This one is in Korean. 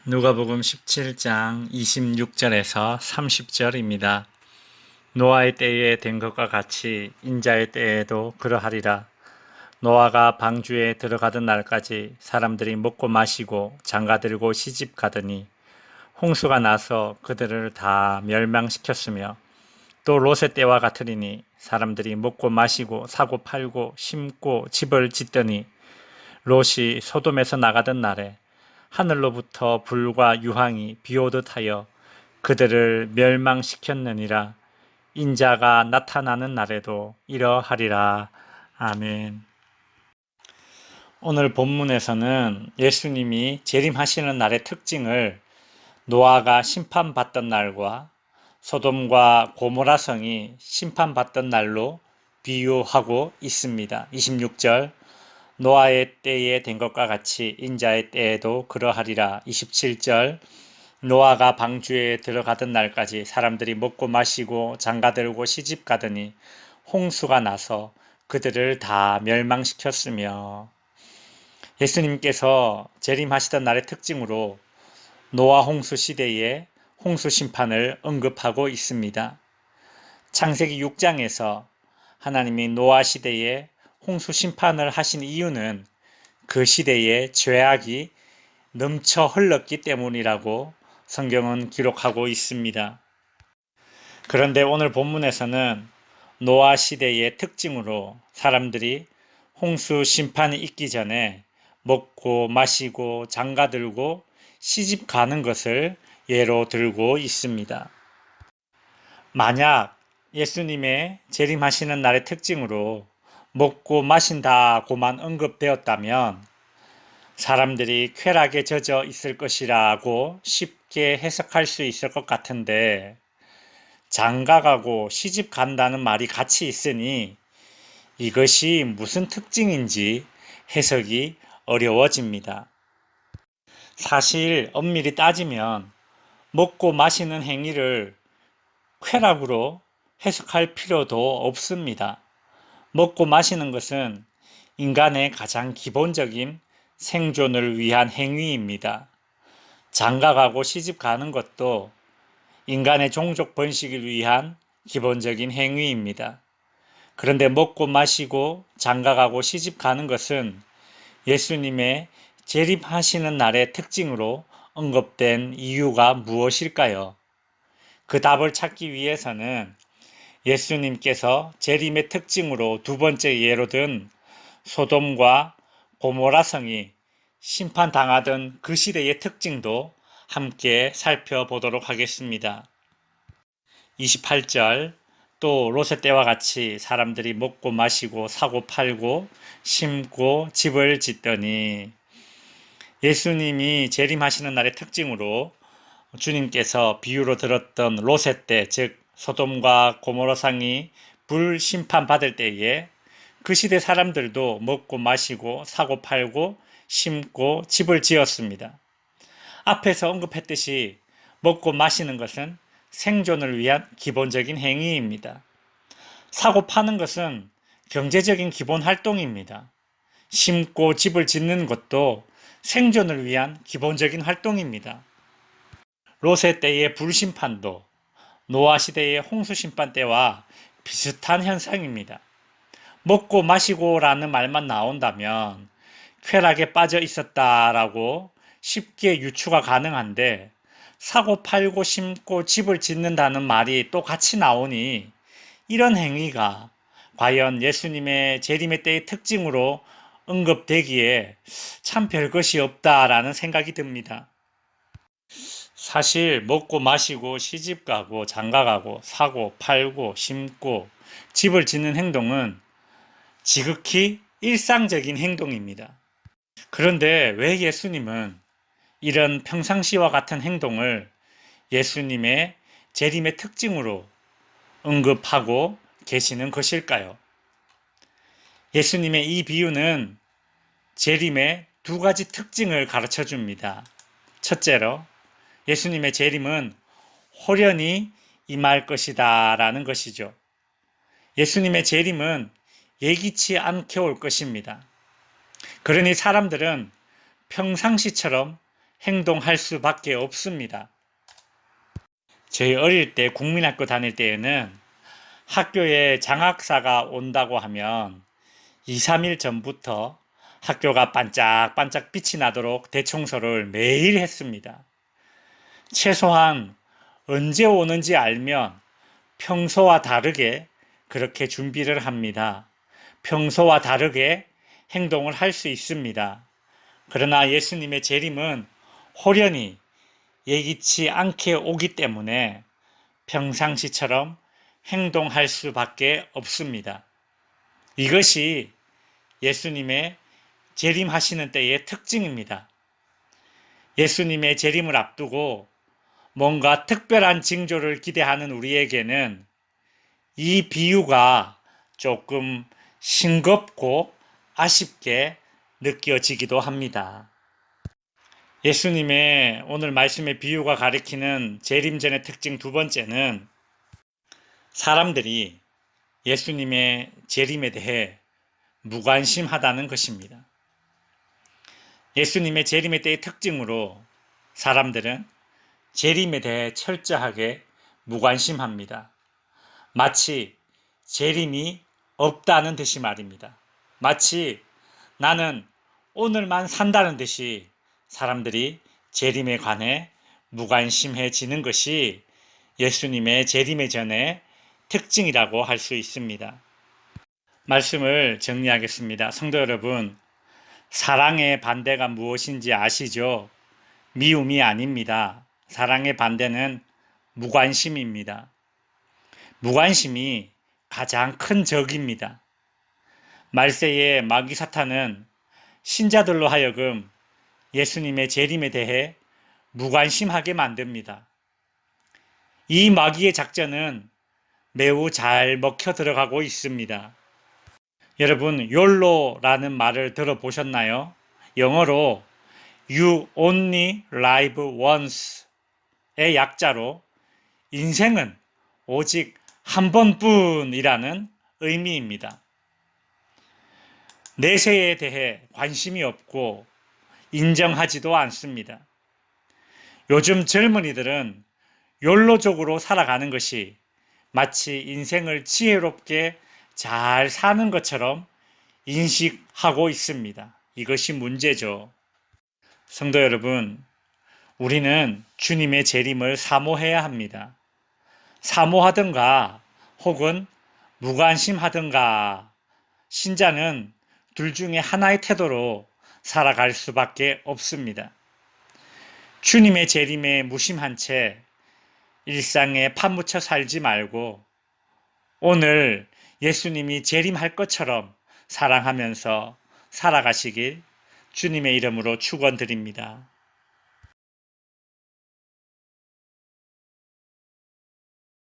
누가복음 17장 26절에서 30절입니다. 노아의 때에 된 것과 같이 인자의 때에도 그러하리라. 노아가 방주에 들어가던 날까지 사람들이 먹고 마시고 장가들고 시집 가더니 홍수가 나서 그들을 다 멸망시켰으며 또 롯의 때와 같으리니 사람들이 먹고 마시고 사고 팔고 심고 집을 짓더니 롯이 소돔에서 나가던 날에 하늘로부터 불과 유황이 비오듯 하여 그들을 멸망시켰느니라. 인자가 나타나는 날에도 이러하리라. 아멘. 오늘 본문에서는 예수님이 재림하시는 날의 특징을 노아가 심판받던 날과 소돔과 고모라 성이 심판받던 날로 비유하고 있습니다. 26절 노아의 때에 된 것과 같이 인자의 때에도 그러하리라. 27절 노아가 방주에 들어가던 날까지 사람들이 먹고 마시고 장가들고 시집 가더니 홍수가 나서 그들을 다 멸망시켰으며, 예수님께서 재림하시던 날의 특징으로 노아 홍수 시대의 홍수 심판을 언급하고 있습니다. 창세기 6장에서 하나님이 노아 시대에 홍수 심판을 하신 이유는 그 시대에 죄악이 넘쳐 흘렀기 때문이라고 성경은 기록하고 있습니다. 그런데 오늘 본문에서는 노아 시대의 특징으로 사람들이 홍수 심판이 있기 전에 먹고 마시고 장가들고 시집 가는 것을 예로 들고 있습니다. 만약 예수님의 재림하시는 날의 특징으로 먹고 마신다고만 언급되었다면 사람들이 쾌락에 젖어 있을 것이라고 쉽게 해석할 수 있을 것 같은데, 장가가고 시집 간다는 말이 같이 있으니 이것이 무슨 특징인지 해석이 어려워집니다. 사실 엄밀히 따지면 먹고 마시는 행위를 쾌락으로 해석할 필요도 없습니다. 먹고 마시는 것은 인간의 가장 기본적인 생존을 위한 행위입니다. 장가가고 시집 가는 것도 인간의 종족 번식을 위한 기본적인 행위입니다. 그런데 먹고 마시고 장가가고 시집 가는 것은 예수님의 재림하시는 날의 특징으로 언급된 이유가 무엇일까요? 그 답을 찾기 위해서는 예수님께서 재림의 특징으로 두 번째 예로 든 소돔과 고모라 성이 심판당하던 그 시대의 특징도 함께 살펴보도록 하겠습니다. 28절 또 롯의 때와 같이 사람들이 먹고 마시고 사고 팔고 심고 집을 짓더니, 예수님이 재림하시는 날의 특징으로 주님께서 비유로 들었던 롯의 때, 즉 소돔과 고모라 성이 불 심판받을 때에 그 시대 사람들도 먹고 마시고 사고 팔고 심고 집을 지었습니다. 앞에서 언급했듯이 먹고 마시는 것은 생존을 위한 기본적인 행위입니다. 사고 파는 것은 경제적인 기본 활동입니다. 심고 집을 짓는 것도 생존을 위한 기본적인 활동입니다. 롯의 때의 불심판도 노아 시대의 홍수심판 때와 비슷한 현상입니다. 먹고 마시고라는 말만 나온다면 쾌락에 빠져 있었다라고 쉽게 유추가 가능한데, 사고 팔고 심고 집을 짓는다는 말이 또 같이 나오니 이런 행위가 과연 예수님의 재림의 때의 특징으로 언급되기에 참 별것이 없다라는 생각이 듭니다. 사실 먹고 마시고 시집가고 장가가고 사고 팔고 심고 집을 짓는 행동은 지극히 일상적인 행동입니다. 그런데 왜 예수님은 이런 평상시와 같은 행동을 예수님의 재림의 특징으로 언급하고 계시는 것일까요? 예수님의 이 비유는 재림의 두 가지 특징을 가르쳐 줍니다. 첫째로, 예수님의 재림은 호련히 임할 것이다 라는 것이죠. 예수님의 재림은 예기치 않게 올 것입니다. 그러니 사람들은 평상시처럼 행동할 수밖에 없습니다. 저희 어릴 때 국민학교 다닐 때에는 학교에 장학사가 온다고 하면 2, 3일 전부터 학교가 반짝반짝 빛이 나도록 대청소를 매일 했습니다. 최소한 언제 오는지 알면 평소와 다르게 그렇게 준비를 합니다. 평소와 다르게 행동을 할 수 있습니다. 그러나 예수님의 재림은 호련히 예기치 않게 오기 때문에 평상시처럼 행동할 수밖에 없습니다. 이것이 예수님의 재림하시는 때의 특징입니다. 예수님의 재림을 앞두고 뭔가 특별한 징조를 기대하는 우리에게는 이 비유가 조금 싱겁고 아쉽게 느껴지기도 합니다. 예수님의 오늘 말씀의 비유가 가리키는 재림 전의 특징 두 번째는 사람들이 예수님의 재림에 대해 무관심하다는 것입니다. 예수님의 재림의 때의 특징으로 사람들은 재림에 대해 철저하게 무관심합니다. 마치 재림이 없다는 듯이 말입니다. 마치 나는 오늘만 산다는 듯이 사람들이 재림에 관해 무관심해지는 것이 예수님의 재림의 전의 특징이라고 할 수 있습니다. 말씀을 정리하겠습니다. 성도 여러분, 사랑의 반대가 무엇인지 아시죠? 미움이 아닙니다. 사랑의 반대는 무관심입니다. 무관심이 가장 큰 적입니다. 말세의 마귀 사탄은 신자들로 하여금 예수님의 재림에 대해 무관심하게 만듭니다. 이 마귀의 작전은 매우 잘 먹혀 들어가고 있습니다. 여러분, YOLO라는 말을 들어보셨나요? 영어로 You Only Live Once의 약자로 인생은 오직 한 번뿐이라는 의미입니다. 내세에 대해 관심이 없고 인정하지도 않습니다. 요즘 젊은이들은 욜로적으로 살아가는 것이 마치 인생을 지혜롭게 잘 사는 것처럼 인식하고 있습니다. 이것이 문제죠. 성도 여러분, 우리는 주님의 재림을 사모해야 합니다. 사모하든가 혹은 무관심하든가 신자는 둘 중에 하나의 태도로 살아갈 수밖에 없습니다. 주님의 재림에 무심한 채 일상에 파묻혀 살지 말고 오늘 예수님이 재림할 것처럼 사랑하면서 살아가시길 주님의 이름으로 축원드립니다.